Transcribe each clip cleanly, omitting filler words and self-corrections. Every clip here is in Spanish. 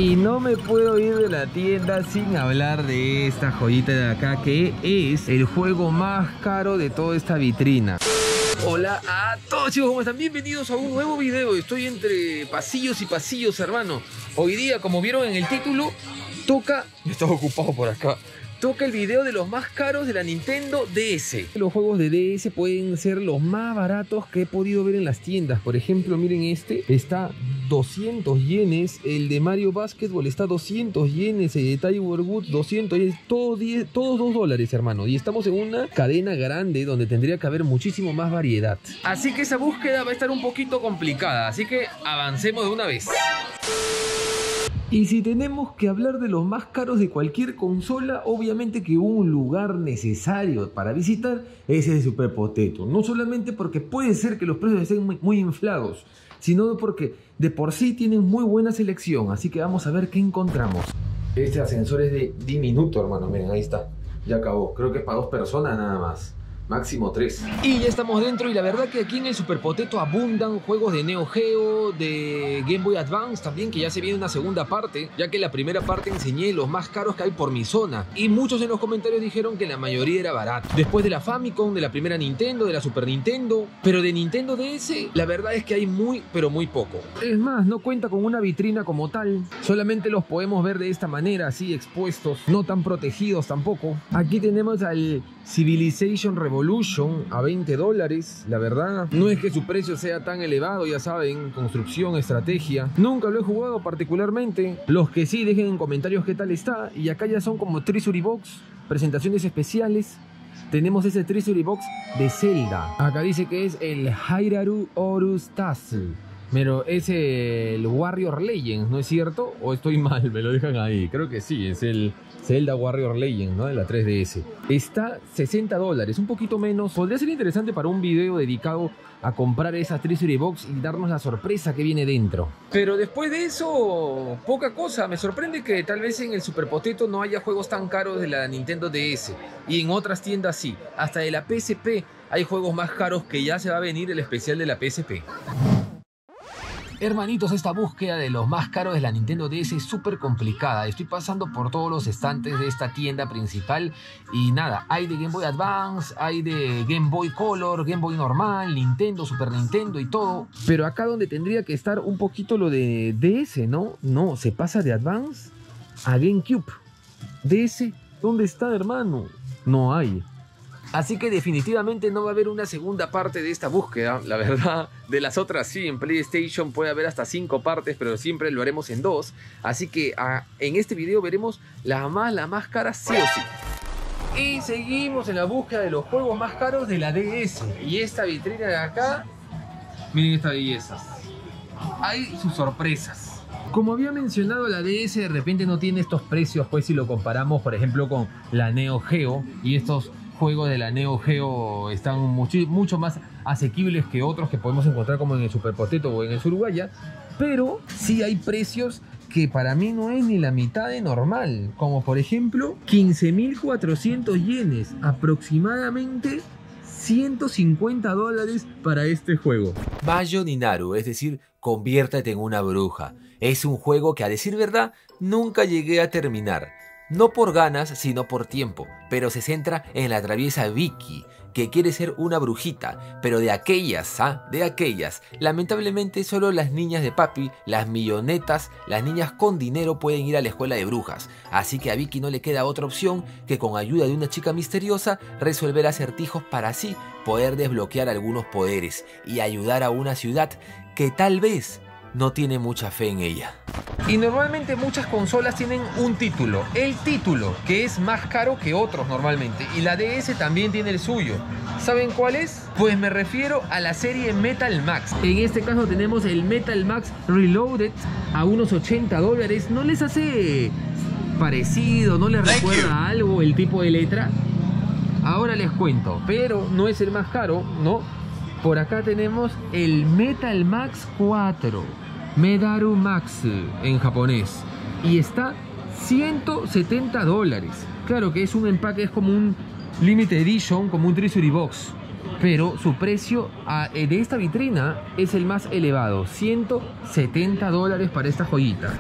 Y no me puedo ir de la tienda sin hablar de esta joyita de acá, que es el juego más caro de toda esta vitrina. Hola a todos, chicos, ¿cómo están? Bienvenidos a un nuevo video. Estoy entre pasillos y pasillos, hermano. Hoy día, como vieron en el título, toca... Estaba ocupado por acá. Toca el video de los más caros de la Nintendo DS. Los juegos de DS pueden ser los más baratos que he podido ver en las tiendas. Por ejemplo, miren este. Está 200 yenes. El de Mario Basketball está 200 yenes. El de Tiger Woods 200 yenes. Todos $2, hermano. Y estamos en una cadena grande donde tendría que haber muchísimo más variedad. Así que esa búsqueda va a estar un poquito complicada. Así que avancemos de una vez. Y si tenemos que hablar de los más caros de cualquier consola, obviamente que un lugar necesario para visitar es el Super Potato. No solamente porque puede ser que los precios estén muy inflados, sino porque de por sí tienen muy buena selección. Así que vamos a ver qué encontramos. Este ascensor es de diminuto, hermano. Miren, ahí está. Ya acabó. Creo que es para 2 personas nada más. Máximo 3. Y ya estamos dentro, y la verdad que aquí en el Super Potato abundan juegos de Neo Geo, de Game Boy Advance también, que ya se viene una segunda parte, ya que la primera parte enseñé los más caros que hay por mi zona. Y muchos en los comentarios dijeron que la mayoría era barato. Después de la Famicom, de la primera Nintendo, de la Super Nintendo, pero de Nintendo DS, la verdad es que hay muy, pero muy poco. Es más, no cuenta con una vitrina como tal. Solamente los podemos ver de esta manera, así expuestos, no tan protegidos tampoco. Aquí tenemos al Civilization Revolution a $20. La verdad, no es que su precio sea tan elevado, ya saben, construcción, estrategia. Nunca lo he jugado particularmente. Los que sí, dejen en comentarios qué tal está. Y acá ya son como Treasury Box, presentaciones especiales. Tenemos ese Treasury Box de Zelda. Acá dice que es el Hyrule Horus Tassel. Pero es el Warrior Legends, ¿no es cierto? ¿O estoy mal? Me lo dejan ahí. Creo que sí, es el Zelda Warrior Legends, ¿no? De la 3DS. Está $60, un poquito menos. Podría ser interesante para un video dedicado a comprar esa Treasury Box y darnos la sorpresa que viene dentro. Pero después de eso, poca cosa. Me sorprende que tal vez en el Super Potato no haya juegos tan caros de la Nintendo DS. Y en otras tiendas sí. Hasta de la PSP hay juegos más caros, que ya se va a venir el especial de la PSP. Hermanitos, esta búsqueda de los más caros de la Nintendo DS es súper complicada. Estoy pasando por todos los estantes de esta tienda principal y nada, hay de Game Boy Advance, hay de Game Boy Color, Game Boy normal, Nintendo, Super Nintendo y todo. Pero acá donde tendría que estar un poquito lo de DS, ¿no? No, se pasa de Advance a GameCube. DS, ¿dónde está, hermano? No hay. Así que definitivamente no va a haber una segunda parte de esta búsqueda, la verdad. De las otras sí, en PlayStation puede haber hasta 5 partes, pero siempre lo haremos en 2. Así que en este video veremos la más cara sí o sí. Y seguimos en la búsqueda de los juegos más caros de la DS. Y esta vitrina de acá, miren esta belleza. Hay sus sorpresas. Como había mencionado, la DS de repente no tiene estos precios, pues si lo comparamos, por ejemplo, con la Neo Geo, y estos juegos de la Neo Geo están mucho más asequibles que otros que podemos encontrar como en el Super Potato o en el Surugaya, pero sí hay precios que para mí no es ni la mitad de normal, como por ejemplo 15.400 yenes, aproximadamente $150 para este juego. Bayo Ninaru, es decir, conviértete en una bruja. Es un juego que, a decir verdad, nunca llegué a terminar. No por ganas, sino por tiempo, pero se centra en la traviesa Vicky, que quiere ser una brujita, pero de aquellas, de aquellas. Lamentablemente solo las niñas de papi, las millonetas, las niñas con dinero pueden ir a la escuela de brujas, así que a Vicky no le queda otra opción que, con ayuda de una chica misteriosa, resolver acertijos para así poder desbloquear algunos poderes y ayudar a una ciudad que tal vez no tiene mucha fe en ella. Y normalmente muchas consolas tienen un título, el título, que es más caro que otros normalmente, y la DS también tiene el suyo. ¿Saben cuál es? Pues me refiero a la serie Metal Max. En este caso tenemos el Metal Max Reloaded a unos $80. ¿No les hace parecido? ¿No les recuerda algo el tipo de letra? Ahora les cuento, pero no es el más caro, ¿no? Por acá tenemos el Metal Max 4, Medaru Max en japonés, y está $170. Claro que es un empaque, es como un Limited Edition, como un Treasury Box, pero su precio de esta vitrina es el más elevado, $170 para esta joyita.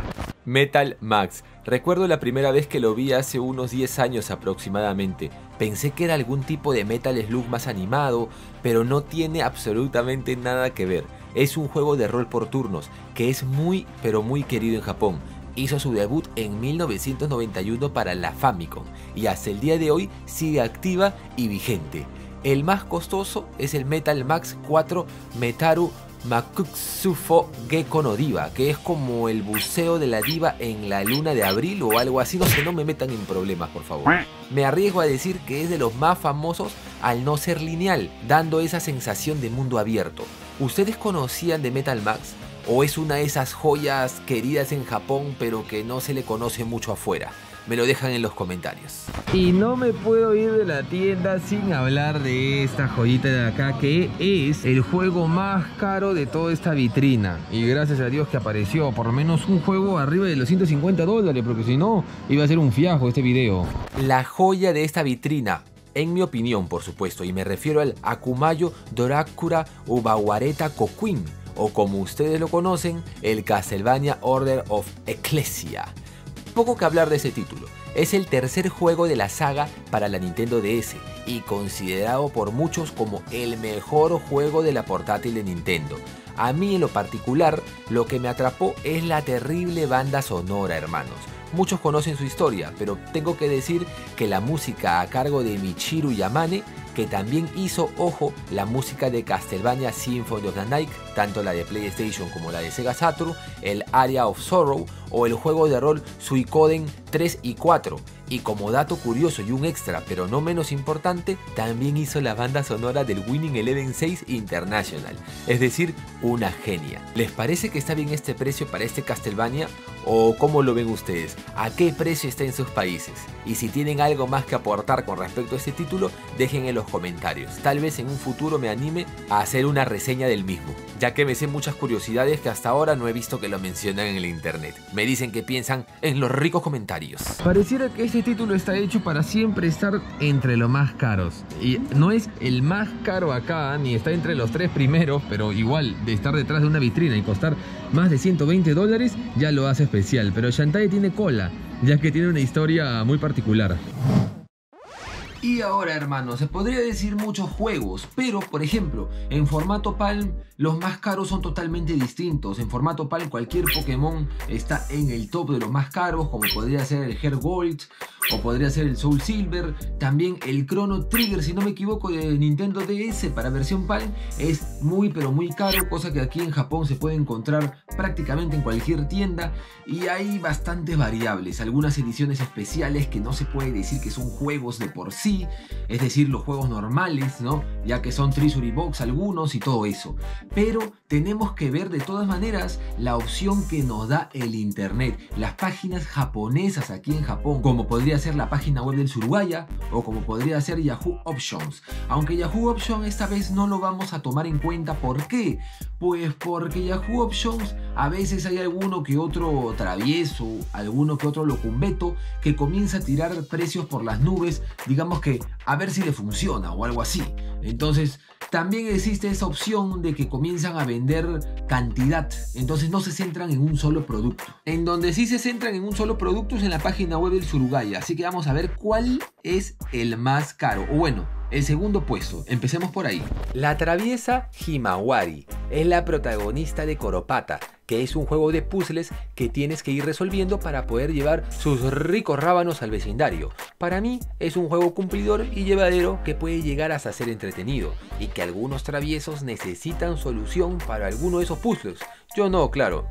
Metal Max. Recuerdo la primera vez que lo vi hace unos 10 años aproximadamente. Pensé que era algún tipo de Metal Slug más animado, pero no tiene absolutamente nada que ver. Es un juego de rol por turnos, que es muy pero muy querido en Japón. Hizo su debut en 1991 para la Famicom y hasta el día de hoy sigue activa y vigente. El más costoso es el Metal Max 4 Metaru Makutsufo Gekko no Diva, que es como el buceo de la diva en la luna de abril o algo así, no sé, no me metan en problemas por favor. Me arriesgo a decir que es de los más famosos al no ser lineal, dando esa sensación de mundo abierto. ¿Ustedes conocían de Metal Max? ¿O es una de esas joyas queridas en Japón pero que no se le conoce mucho afuera? Me lo dejan en los comentarios. Y no me puedo ir de la tienda sin hablar de esta joyita de acá, que es el juego más caro de toda esta vitrina. Y gracias a Dios que apareció por lo menos un juego arriba de los $150, porque si no iba a ser un fiasco este video. La joya de esta vitrina, en mi opinión por supuesto, y me refiero al Akumayo Dorakura Ubawareta Kokuin, o como ustedes lo conocen, el Castlevania Order of Ecclesia. Poco que hablar de ese título. Es el tercer juego de la saga para la Nintendo DS y considerado por muchos como el mejor juego de la portátil de Nintendo. A mí en lo particular, lo que me atrapó es la terrible banda sonora, hermanos. Muchos conocen su historia, pero tengo que decir que la música a cargo de Michiru Yamane, que también hizo, ojo, la música de Castlevania Symphony of the Night, tanto la de PlayStation como la de Sega Saturn, el Area of Sorrow o el juego de rol Suikoden 3 y 4. Y como dato curioso y un extra, pero no menos importante, también hizo la banda sonora del Winning Eleven 6 International, es decir, una genia. ¿Les parece que está bien este precio para este Castlevania? ¿O cómo lo ven ustedes? ¿A qué precio está en sus países? Y si tienen algo más que aportar con respecto a este título, dejen en los comentarios. Tal vez en un futuro me anime a hacer una reseña del mismo, ya que me sé muchas curiosidades que hasta ahora no he visto que lo mencionan en el internet. Me dicen qué piensan en los ricos comentarios. Pareciera que este título está hecho para siempre estar entre los más caros. Y no es el más caro acá, ni está entre los 3 primeros, pero igual de estar detrás de una vitrina y costar más de $120, ya lo hace especial. Pero Shantae tiene cola, ya que tiene una historia muy particular. Y ahora, hermanos, se podría decir muchos juegos, pero por ejemplo, en formato Palm los más caros son totalmente distintos. En formato Palm cualquier Pokémon está en el top de los más caros, como podría ser el Heart Gold o podría ser el Soul Silver. También el Chrono Trigger, si no me equivoco, de Nintendo DS para versión Palm es muy pero muy caro, cosa que aquí en Japón se puede encontrar prácticamente en cualquier tienda. Y hay bastantes variables, algunas ediciones especiales que no se puede decir que son juegos de por sí, es decir, los juegos normales, ¿no? Ya que son Treasury Box algunos y todo eso. Pero tenemos que ver de todas maneras la opción que nos da el internet, las páginas japonesas aquí en Japón, como podría ser la página web del Surugaya o como podría ser Yahoo Options. Aunque Yahoo Options esta vez no lo vamos a tomar en cuenta. ¿Por qué? Pues porque Yahoo Options a veces hay alguno que otro travieso, alguno que otro locumbeto que comienza a tirar precios por las nubes, digamos que a ver si le funciona o algo así. Entonces también existe esa opción de que comienzan a vender cantidad, entonces no se centran en un solo producto. En donde sí se centran en un solo producto es en la página web del Surugaya, así que vamos a ver cuál es el más caro, o bueno, el segundo puesto. Empecemos por ahí. La traviesa Himawari es la protagonista de Koropata, que es un juego de puzzles que tienes que ir resolviendo para poder llevar sus ricos rábanos al vecindario. Para mí es un juego cumplidor y llevadero que puede llegar hasta ser entretenido y que algunos traviesos necesitan solución para alguno de esos puzzles. Yo no, claro.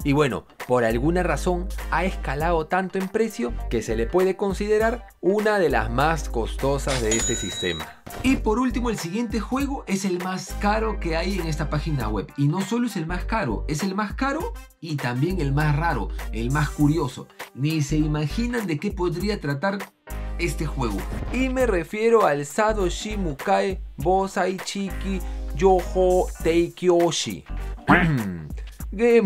Y bueno, por alguna razón ha escalado tanto en precio que se le puede considerar una de las más costosas de este sistema. Y por último, el siguiente juego es el más caro que hay en esta página web. Y no solo es el más caro, es el más caro y también el más raro, el más curioso. Ni se imaginan de qué podría tratar este juego. Y me refiero al Sadoshi Mukae Bosai Chiki Yoho Teikyoshi. ¿Qué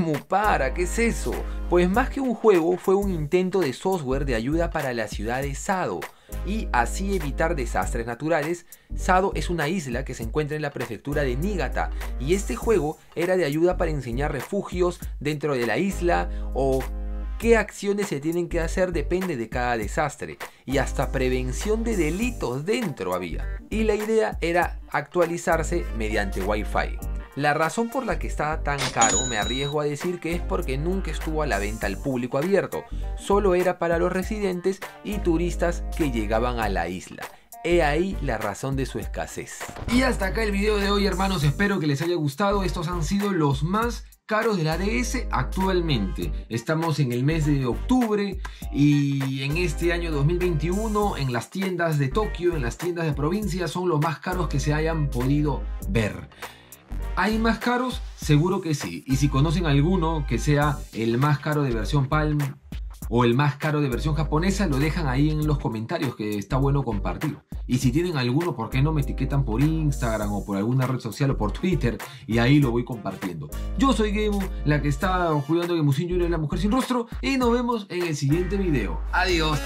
es eso? Pues más que un juego, fue un intento de software de ayuda para la ciudad de Sado y así evitar desastres naturales. Sado es una isla que se encuentra en la prefectura de Niigata y este juego era de ayuda para enseñar refugios dentro de la isla o qué acciones se tienen que hacer depende de cada desastre, y hasta prevención de delitos dentro había. Y la idea era actualizarse mediante Wi-Fi. La razón por la que está tan caro, me arriesgo a decir que es porque nunca estuvo a la venta al público abierto, solo era para los residentes y turistas que llegaban a la isla. He ahí la razón de su escasez. Y hasta acá el video de hoy, hermanos, espero que les haya gustado. Estos han sido los más caros de la DS actualmente. Estamos en el mes de octubre y en este año 2021 en las tiendas de Tokio, en las tiendas de provincia, son los más caros que se hayan podido ver. ¿Hay más caros? Seguro que sí. Y si conocen alguno que sea el más caro de versión Palm o el más caro de versión japonesa, lo dejan ahí en los comentarios, que está bueno compartir. Y si tienen alguno, ¿por qué no me etiquetan por Instagram o por alguna red social o por Twitter? Y ahí lo voy compartiendo. Yo soy Gemu, la que está cuidando de Musin Junior, la mujer sin rostro, y nos vemos en el siguiente video. Adiós.